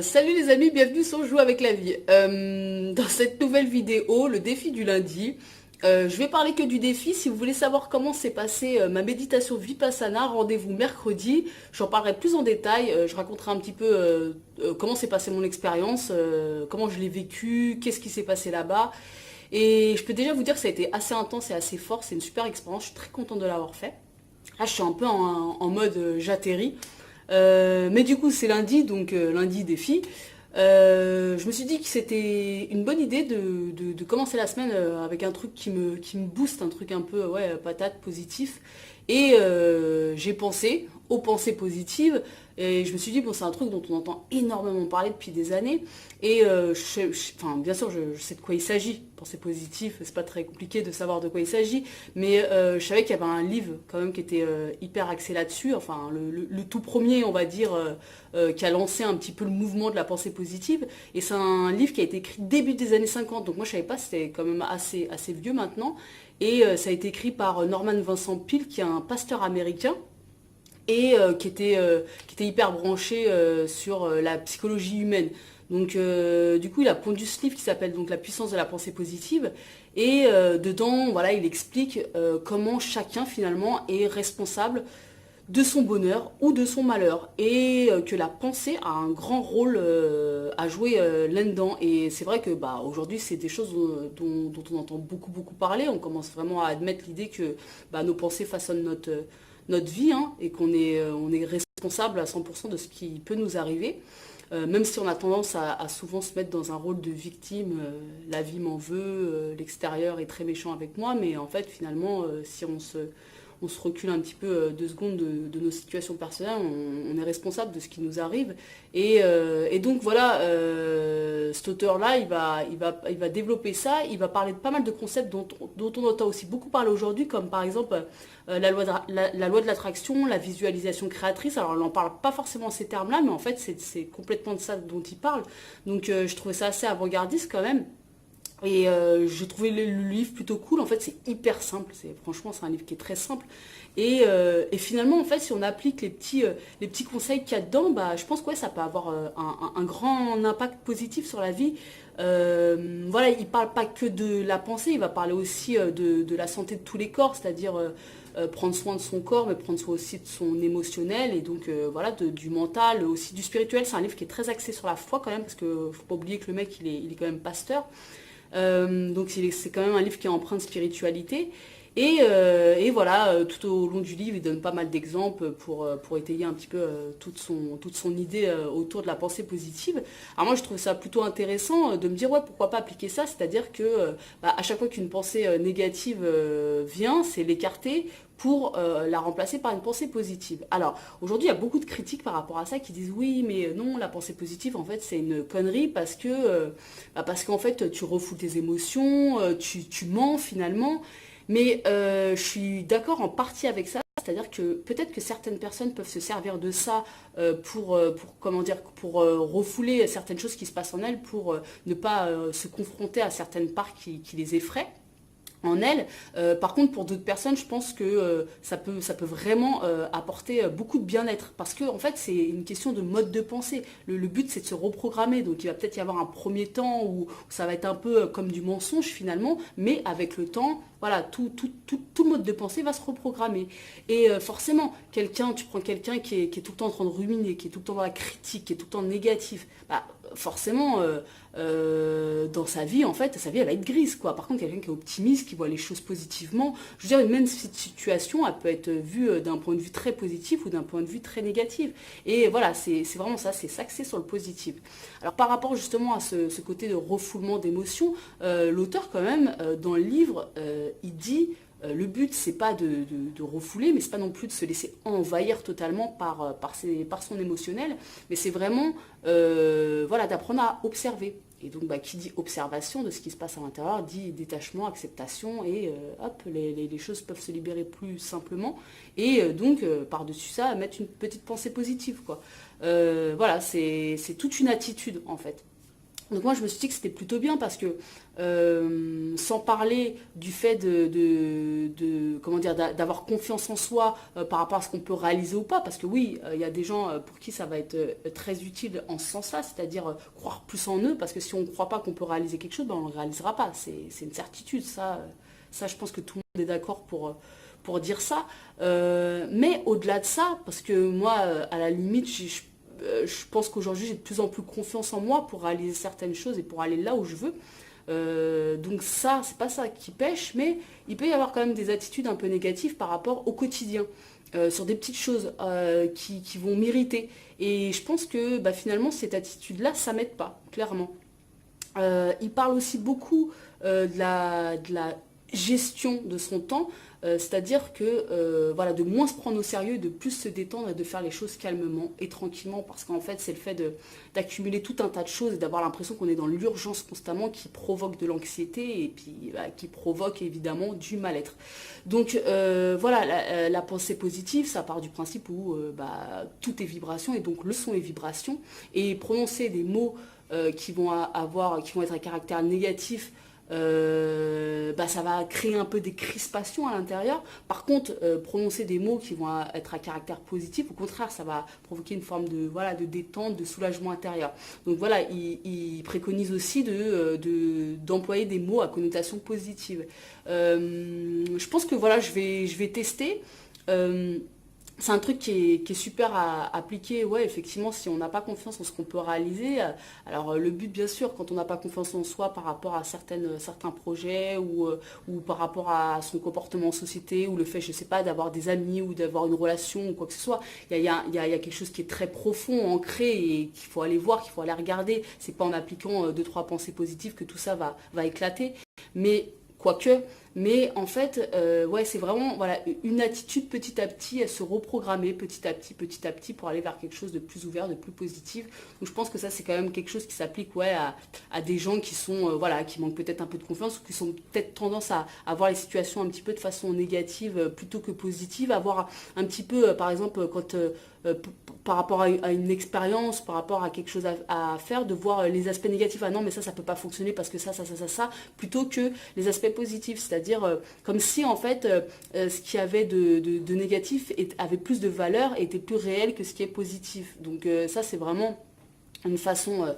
Salut les amis, bienvenue sur Joue avec la vie. Dans cette nouvelle vidéo, le défi du lundi, je vais parler que du défi. Si vous voulez savoir comment s'est passée ma méditation Vipassana, rendez-vous mercredi. J'en parlerai plus en détail. Je raconterai un petit peu comment s'est passée mon expérience, comment je l'ai vécu, qu'est-ce qui s'est passé là-bas. Et je peux déjà vous dire que ça a été assez intense et assez fort. C'est une super expérience. Je suis très contente de l'avoir fait. Là, je suis un peu en mode j'atterris. Mais du coup, c'est lundi, donc lundi défi. Je me suis dit que c'était une bonne idée de commencer la semaine avec un truc qui me booste, un truc un peu ouais, patate, positif. Et j'ai pensé aux pensées positives. Et je me suis dit, bon, c'est un truc dont on entend énormément parler depuis des années. Et enfin, bien sûr, je sais de quoi il s'agit. Pensées positives, c'est pas très compliqué de savoir de quoi il s'agit. Mais je savais qu'il y avait un livre quand même qui était hyper axé là-dessus. Enfin, le tout premier, on va dire, qui a lancé un petit peu le mouvement de la pensée positive. Et c'est un livre qui a été écrit début des années 50. Donc moi, je savais pas, c'était quand même assez vieux maintenant. Et ça a été écrit par Norman Vincent Peale, qui est un pasteur américain et qui était hyper branché sur la psychologie humaine. Donc du coup, il a pondu ce livre qui s'appelle donc La puissance de la pensée positive. Et dedans, voilà, il explique comment chacun finalement est responsable de son bonheur ou de son malheur. Et que la pensée a un grand rôle à jouer là-dedans. Et c'est vrai que bah, aujourd'hui, c'est des choses dont on entend beaucoup parler. On commence vraiment à admettre l'idée que bah, nos pensées façonnent notre vie, hein, et on est responsable à 100% de ce qui peut nous arriver. Même si on a tendance à souvent se mettre dans un rôle de victime, la vie m'en veut, l'extérieur est très méchant avec moi, mais en fait finalement, si on se recule un petit peu 2 secondes de nos situations personnelles, on est responsable de ce qui nous arrive. Et donc voilà, cet auteur-là, il va développer ça, il va parler de pas mal de concepts dont on entend aussi beaucoup parler aujourd'hui, comme par exemple la loi de l'attraction, la visualisation créatrice. Alors on n'en parle pas forcément ces termes-là, mais en fait c'est complètement de ça dont il parle. Donc je trouvais ça assez avant-gardiste quand même. Et j'ai trouvé le livre plutôt cool. En fait, c'est hyper simple. Franchement, c'est un livre qui est très simple. Et finalement, en fait, si on applique les petits conseils qu'il y a dedans, bah, je pense que ouais, ça peut avoir un grand impact positif sur la vie. Voilà, il parle pas que de la pensée, il va parler aussi de la santé de tous les corps, c'est-à-dire prendre soin de son corps, mais prendre soin aussi de son émotionnel, et donc voilà, du mental, aussi du spirituel. C'est un livre qui est très axé sur la foi quand même, parce que faut pas oublier que le mec, il est quand même pasteur. Donc c'est quand même un livre qui est empreint de spiritualité. Et voilà, tout au long du livre, il donne pas mal d'exemples pour étayer un petit peu toute son idée autour de la pensée positive. Alors moi, je trouve ça plutôt intéressant de me dire, ouais, pourquoi pas appliquer ça, c'est-à-dire que bah, à chaque fois qu'une pensée négative vient, c'est l'écarter pour la remplacer par une pensée positive. Alors, aujourd'hui, il y a beaucoup de critiques par rapport à ça qui disent oui, mais non, la pensée positive, en fait, c'est une connerie parce qu'en fait, tu refoules tes émotions, tu mens finalement. Mais je suis d'accord en partie avec ça, c'est-à-dire que peut-être que certaines personnes peuvent se servir de ça comment dire, pour refouler certaines choses qui se passent en elles, pour ne pas se confronter à certaines parts qui les effraient en elle. Par contre, pour d'autres personnes, je pense que ça peut vraiment apporter beaucoup de bien-être. Parce que, en fait, c'est une question de mode de pensée. Le but, c'est de se reprogrammer. Donc, il va peut-être y avoir un premier temps où ça va être un peu comme du mensonge, finalement. Mais avec le temps, voilà, tout mode de pensée va se reprogrammer. Et forcément, tu prends quelqu'un qui est tout le temps en train de ruminer, qui est tout le temps dans la critique, qui est tout le temps négatif. Bah, forcément, dans sa vie, en fait, sa vie, elle va être grise, quoi. Par contre, quelqu'un qui est optimiste, qui voit les choses positivement, je veux dire, même cette situation, elle peut être vue d'un point de vue très positif ou d'un point de vue très négatif. Et voilà, c'est vraiment ça, c'est s'axer sur le positif. Alors, par rapport justement à ce côté de refoulement d'émotions, l'auteur, quand même, dans le livre, il dit le but, c'est pas de refouler, mais c'est pas non plus de se laisser envahir totalement par son émotionnel, mais c'est vraiment voilà, d'apprendre à observer. Et donc, bah, qui dit observation de ce qui se passe à l'intérieur, dit détachement, acceptation, et hop, les choses peuvent se libérer plus simplement. Et donc, par-dessus ça, mettre une petite pensée positive, quoi. Voilà, c'est toute une attitude, en fait. Donc moi je me suis dit que c'était plutôt bien parce que sans parler du fait comment dire, d'avoir confiance en soi par rapport à ce qu'on peut réaliser ou pas, parce que oui, il y a des gens pour qui ça va être très utile en ce sens-là, c'est-à-dire croire plus en eux, parce que si on ne croit pas qu'on peut réaliser quelque chose, ben, on ne le réalisera pas, c'est une certitude, ça je pense que tout le monde est d'accord pour dire ça. Mais au-delà de ça, parce que moi, à la limite, je pense qu'aujourd'hui j'ai de plus en plus confiance en moi pour réaliser certaines choses et pour aller là où je veux. Donc ça, c'est pas ça qui pêche, mais il peut y avoir quand même des attitudes un peu négatives par rapport au quotidien, sur des petites choses qui vont m'irriter. Et je pense que bah, finalement cette attitude-là, ça m'aide pas, clairement. Il parle aussi beaucoup de la gestion de son temps, c'est-à-dire que voilà, de moins se prendre au sérieux, de plus se détendre et de faire les choses calmement et tranquillement, parce qu'en fait c'est le fait d'accumuler tout un tas de choses et d'avoir l'impression qu'on est dans l'urgence constamment qui provoque de l'anxiété et puis bah, qui provoque évidemment du mal-être. Donc voilà, la pensée positive, ça part du principe où bah, tout est vibration et donc le son est vibration, et prononcer des mots qui vont être à caractère négatif, bah, ça va créer un peu des crispations à l'intérieur. Par contre, prononcer des mots qui vont être à caractère positif, au contraire, ça va provoquer une forme de, voilà, de détente, de soulagement intérieur. Donc voilà, il préconise aussi d'employer des mots à connotation positive. Je pense que voilà, je vais tester. Euh, c'est un truc qui est super à appliquer, ouais, effectivement, si on n'a pas confiance en ce qu'on peut réaliser. Alors, le but, bien sûr, quand on n'a pas confiance en soi par rapport à certains projets ou par rapport à son comportement en société, ou le fait, je sais pas, d'avoir des amis ou d'avoir une relation ou quoi que ce soit, il y a quelque chose qui est très profond, ancré et qu'il faut aller voir, qu'il faut aller regarder. C'est pas en appliquant deux, trois pensées positives que tout ça va éclater. Mais quoique, mais en fait, ouais, c'est vraiment voilà, une attitude petit à petit à se reprogrammer petit à petit pour aller vers quelque chose de plus ouvert, de plus positif. Donc je pense que ça, c'est quand même quelque chose qui s'applique ouais, à des gens qui sont, voilà, qui manquent peut-être un peu de confiance ou qui sont peut-être tendance à voir les situations un petit peu de façon négative plutôt que positive, à voir un petit peu, par exemple, quand par rapport à une expérience, par rapport à quelque chose à faire, de voir les aspects négatifs. Ah non, mais ça peut pas fonctionner parce que ça, plutôt que les aspects positifs. C'est-à-dire comme si, en fait, ce qui avait de négatif avait plus de valeur et était plus réel que ce qui est positif. Donc ça, c'est vraiment une façon,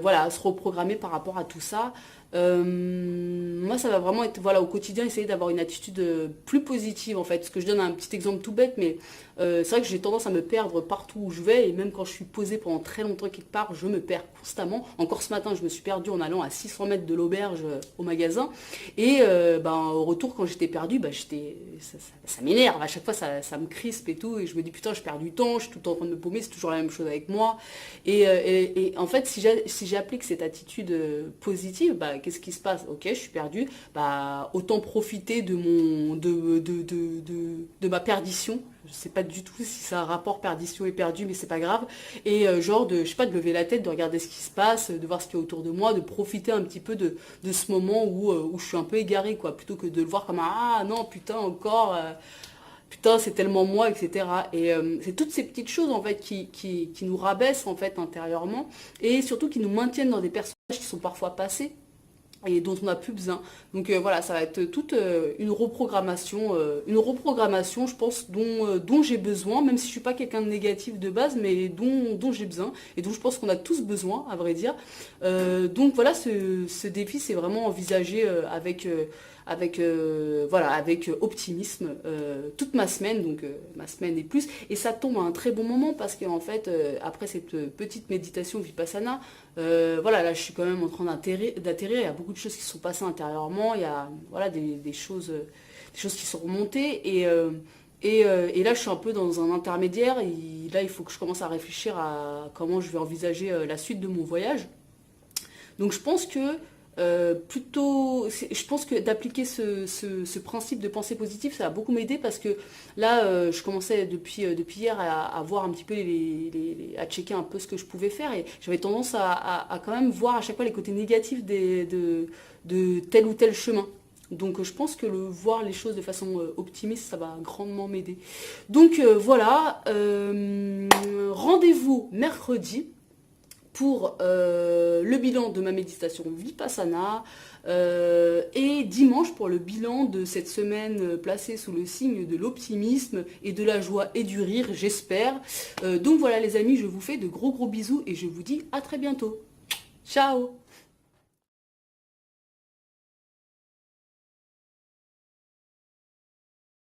voilà, se reprogrammer par rapport à tout ça. Moi, ça va vraiment être, voilà, au quotidien, essayer d'avoir une attitude plus positive, en fait. Parce que je donne un petit exemple tout bête, mais c'est vrai que j'ai tendance à me perdre partout où je vais, et même quand je suis posée pendant très longtemps quelque part, je me perds constamment. Encore ce matin, je me suis perdue en allant à 600 mètres de l'auberge au magasin, et ben, au retour, quand j'étais perdue, ben, ça m'énerve, à chaque fois, ça me crispe et tout, et je me dis, putain, je perds du temps, je suis tout le temps en train de me paumer, c'est toujours la même chose avec moi. Et en fait, si j'applique cette attitude positive, bah, qu'est-ce qui se passe? Ok, je suis perdue, bah, autant profiter de ma perdition. Je sais pas du tout si c'est un rapport perdition et perdu, mais c'est pas grave. Et genre je sais pas, de lever la tête, de regarder ce qui se passe, de voir ce qu'il y a autour de moi, de profiter un petit peu de ce moment où je suis un peu égarée, quoi, plutôt que de le voir comme un, ah non, putain, encore. Putain, c'est tellement moi, etc. Et c'est toutes ces petites choses en fait qui nous rabaissent en fait intérieurement et surtout qui nous maintiennent dans des personnages qui sont parfois passés et dont on n'a plus besoin. Donc voilà, ça va être toute une reprogrammation, je pense, dont j'ai besoin, même si je suis pas quelqu'un de négatif de base, mais dont j'ai besoin, et dont je pense qu'on a tous besoin, à vrai dire. Donc voilà, ce défi, c'est vraiment envisagé voilà, avec optimisme toute ma semaine, donc ma semaine et plus. Et ça tombe à un très bon moment parce qu'en fait, après cette petite méditation Vipassana, voilà, là je suis quand même en train d'atterrir. Il y a beaucoup de choses qui sont passées intérieurement. Il y a voilà, des choses qui sont remontées. Et là, je suis un peu dans un intermédiaire. Et là, il faut que je commence à réfléchir à comment je vais envisager la suite de mon voyage. Donc je pense que je pense que d'appliquer ce principe de pensée positive, ça va beaucoup m'aider parce que là, je commençais depuis hier à voir un petit peu, à checker un peu ce que je pouvais faire et j'avais tendance à quand même voir à chaque fois les côtés négatifs de tel ou tel chemin. Donc je pense que voir les choses de façon optimiste, ça va grandement m'aider. Donc voilà, rendez-vous mercredi pour le bilan de ma méditation Vipassana et dimanche pour le bilan de cette semaine placée sous le signe de l'optimisme et de la joie et du rire, j'espère. Donc voilà les amis, je vous fais de gros bisous et je vous dis à très bientôt. Ciao!